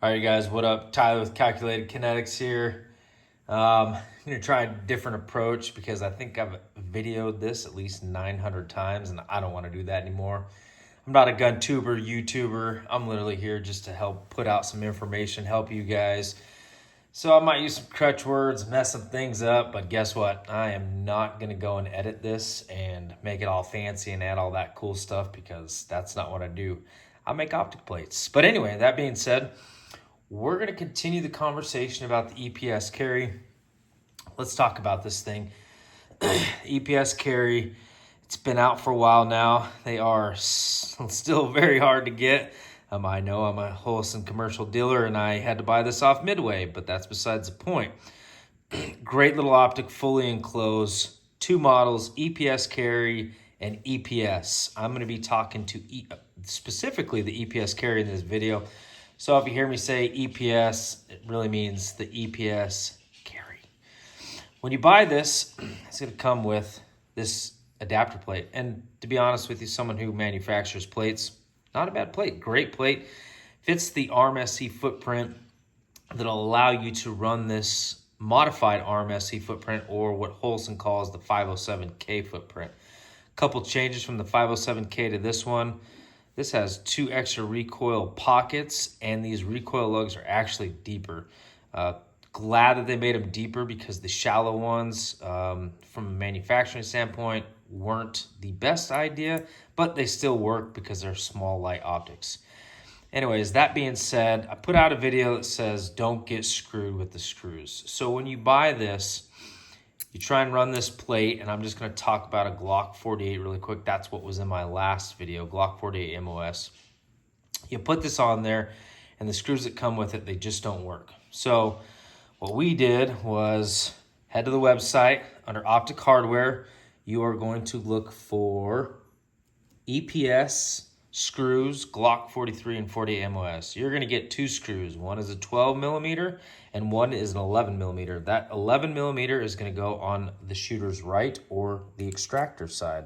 All right, you guys, what up? Tyler with Calculated Kinetics here. I'm going to try a different approach because I think I've videoed this at least 900 times and I don't want to do that anymore. I'm not a gun tuber, YouTuber. I'm literally here just to help put out some information, help you guys. So I might use some crutch words, mess some things up, but guess what? I am not going to go and edit this and make it all fancy and add all that cool stuff because that's not what I do. I make optic plates. But anyway, that being said, we're going to continue the conversation about the EPS carry. Let's talk about this thing. EPS carry, it's been out for a while now. They are still very hard to get. I know I'm a Holosun commercial dealer and I had to buy this off Midway, but that's besides the point. Great little optic, fully enclosed. Two models, EPS carry and EPS. I'm going to be talking to specifically the EPS carry in this video. So if you hear me say EPS, it really means the EPS carry. When you buy this, it's going to come with this adapter plate. And to be honest with you, someone who manufactures plates, not a bad plate, great plate. Fits the ARM-SC footprint that'll allow you to run this modified ARM-SC footprint, or what Holosun calls the 507K footprint. A couple changes from the 507K to this one. This has two extra recoil pockets, and these recoil lugs are actually deeper. Glad that they made them deeper because the shallow ones, from a manufacturing standpoint, weren't the best idea, but they still work because they're small, light optics. Anyways, that being said, I put out a video that says don't get screwed with the screws. So when you buy this, you try and run this plate, and I'm just going to talk about a Glock 48 really quick. That's what was in my last video, Glock 48 MOS. You put this on there, and the screws that come with it, they just don't work. So what we did was head to the website. Under Optic Hardware, you are going to look for EPS screws, Glock 43 and 48 MOS. You're going to get two screws. One is a 12 millimeter and one is an 11 millimeter. That 11 millimeter is going to go on the shooter's right or the extractor side.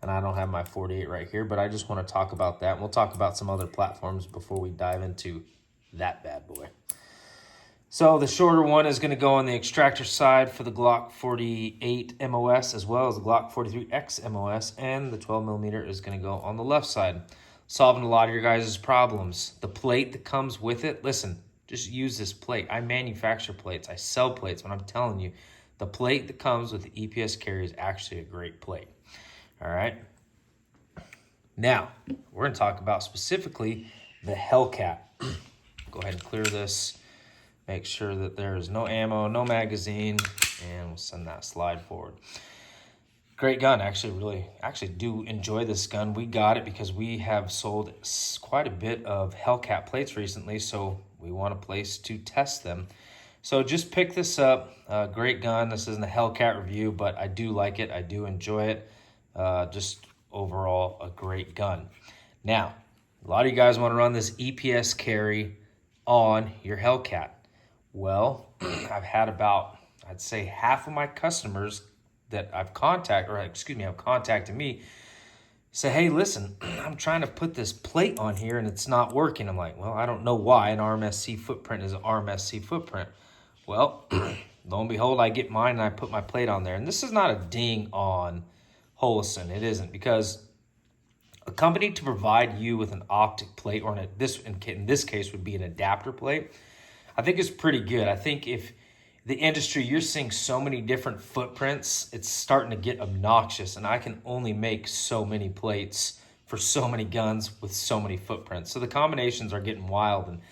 And I don't have my 48 right here, but I just want to talk about that. And we'll talk about some other platforms before we dive into that bad boy. So the shorter one is going to go on the extractor side for the Glock 48 MOS, as well as the Glock 43X MOS, and the 12 millimeter is going to go on the left side, solving a lot of your guys' problems. The plate that comes with it, listen, just use this plate. I manufacture plates. I sell plates. When I'm telling you, the plate that comes with the EPS carry is actually a great plate. All right. Now, we're going to talk about specifically the Hellcat. Go ahead and clear this. Make sure that there is no ammo, no magazine, and we'll send that slide forward. Great gun. Actually do enjoy this gun. We got it because we have sold quite a bit of Hellcat plates recently, so we want a place to test them. So just pick this up. Great gun. This isn't a Hellcat review, but I do like it. I do enjoy it. Just overall a great gun. Now, a lot of you guys want to run this EPS carry on your Hellcat. Well, I've had about, I'd say, half of my customers that have contacted me, say, hey, listen, I'm trying to put this plate on here and it's not working. I'm like, well, I don't know why an ARM-SC footprint is an ARM-SC footprint. Well, lo and behold, I get mine and I put my plate on there. And this is not a ding on Holosun. It isn't, because a company to provide you with an optic plate, or in this case would be an adapter plate, I think it's pretty good. I think if the industry, you're seeing so many different footprints, it's starting to get obnoxious, and I can only make so many plates for so many guns with so many footprints. So the combinations are getting wild, and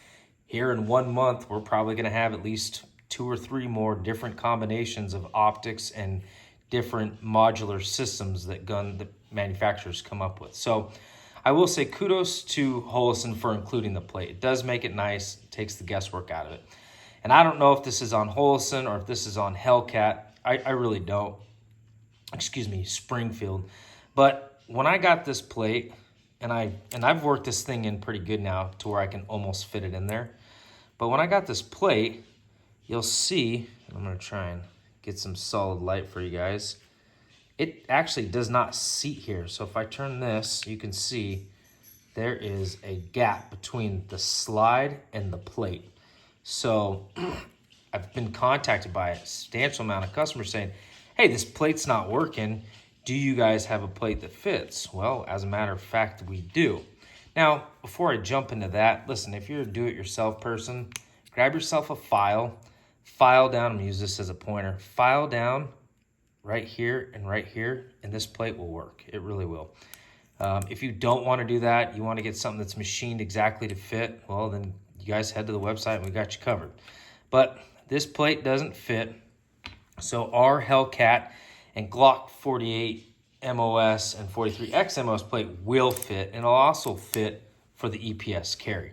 here in 1 month, we're probably going to have at least 2 or 3 more different combinations of optics and different modular systems that gun manufacturers come up with. So I will say kudos to Holosun for including the plate. It does make it nice, it takes the guesswork out of it. And I don't know if this is on Holosun or if this is on Hellcat. I really don't. Springfield. But when I got this plate, and I've worked this thing in pretty good now to where I can almost fit it in there. But when I got this plate, you'll see, I'm going to try and get some solid light for you guys. It actually does not seat here. So if I turn this, you can see there is a gap between the slide and the plate. So I've been contacted by a substantial amount of customers saying, hey, this plate's not working. Do you guys have a plate that fits? Well, as a matter of fact, we do. Now, before I jump into that, listen, if you're a do-it-yourself person, grab yourself a file down, I'm gonna use this as a pointer, file down right here, and this plate will work. It really will. If you don't want to do that, you want to get something that's machined exactly to fit, well, then you guys head to the website and we got you covered. But this plate doesn't fit, so our Hellcat and Glock 48 MOS and 43X MOS plate will fit, and it'll also fit for the EPS carry.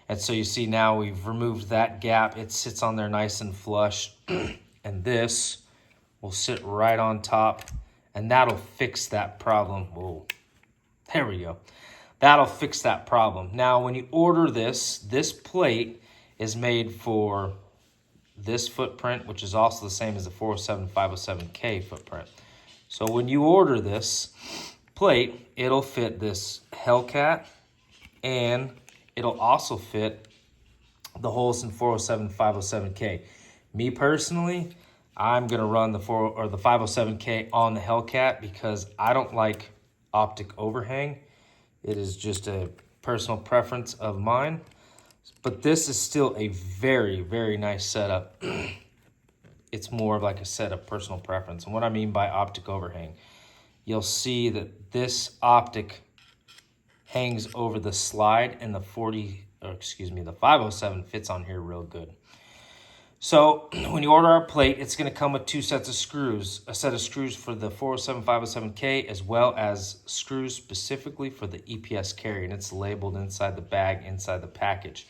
And so you see now we've removed that gap. It sits on there nice and flush, and this will sit right on top, and that'll fix that problem. Whoa, there we go. That'll fix that problem. Now, when you order this plate is made for this footprint, which is also the same as the 407 507K footprint. So when you order this plate, it'll fit this Hellcat, and it'll also fit the Holosun 407 507K. Me personally, I'm gonna run the 507K on the Hellcat because I don't like optic overhang. It is just a personal preference of mine. But this is still a very, very nice setup. It's more of like a set of personal preference. And what I mean by optic overhang, you'll see that this optic hangs over the slide, and the 507 fits on here real good. So when you order our plate, it's going to come with 2 sets of screws, a set of screws for the 407 507K as well as screws specifically for the EPS carry, and it's labeled inside the bag, inside the package.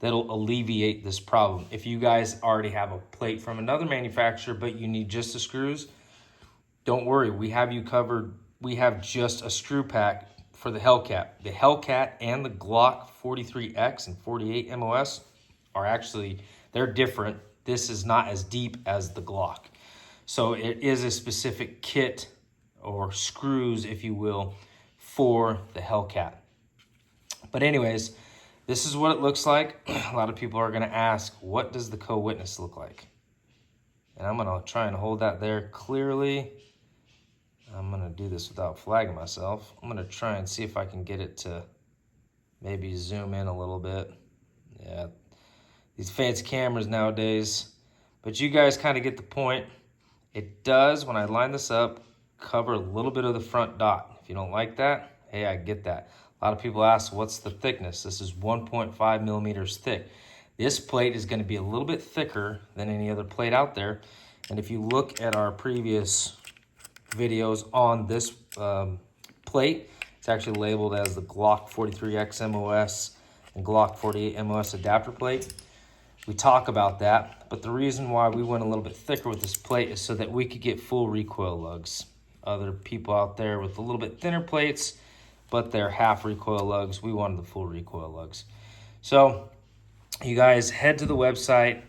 That'll alleviate this problem. If you guys already have a plate from another manufacturer but you need just the screws, don't worry, we have you covered. We have just a screw pack for the Hellcat. The Hellcat and the Glock 43X and 48 MOS are actually, they're different. This is not as deep as the Glock. So it is a specific kit or screws, if you will, for the Hellcat. But anyways, this is what it looks like. A lot of people are gonna ask, what does the co-witness look like? And I'm gonna try and hold that there clearly. I'm gonna do this without flagging myself. I'm gonna try and see if I can get it to maybe zoom in a little bit. Yeah, these fancy cameras nowadays, but you guys kind of get the point. It does, when I line this up, cover a little bit of the front dot. If you don't like that, hey, I get that. A lot of people ask, what's the thickness? This is 1.5 millimeters thick. This plate is going to be a little bit thicker than any other plate out there. And if you look at our previous videos on this plate, it's actually labeled as the Glock 43X MOS and Glock 48 MOS adapter plate. We talk about that, but the reason why we went a little bit thicker with this plate is so that we could get full recoil lugs. Other people out there with a little bit thinner plates, but they're half recoil lugs. We wanted the full recoil lugs. So you guys head to the website,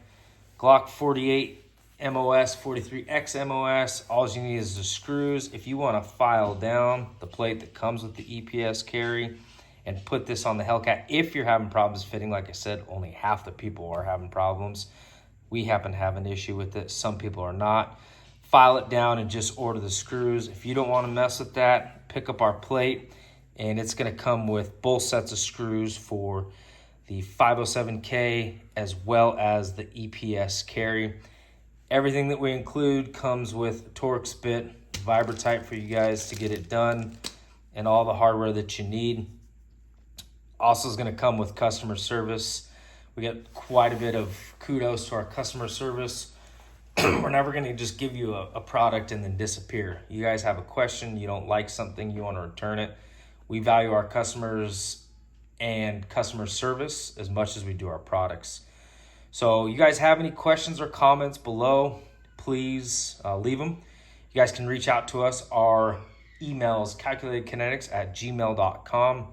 Glock 48 MOS, 43X MOS. All you need is the screws. If you want to file down the plate that comes with the EPS carry and put this on the Hellcat, if you're having problems fitting, like I said, only half the people are having problems. We happen to have an issue with it. Some people are not. File it down and just order the screws. If you don't want to mess with that, pick up our plate, and it's going to come with both sets of screws for the 507K as well as the EPS carry. Everything that we include comes with Torx bit, Vibra-Type for you guys to get it done, and all the hardware that you need. Also is going to come with customer service. We get quite a bit of kudos to our customer service. We're never going to just give you a product and then disappear. You guys have a question, you don't like something, you want to return it. We value our customers and customer service as much as we do our products. So you guys have any questions or comments below, please leave them. You guys can reach out to us. Our email is calculatedkinetics@gmail.com.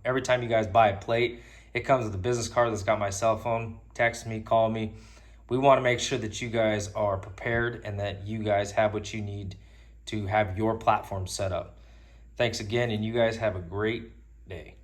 Every time you guys buy a plate, it comes with a business card that's got my cell phone. Text me, call me. We want to make sure that you guys are prepared and that you guys have what you need to have your platform set up. Thanks again, and you guys have a great day.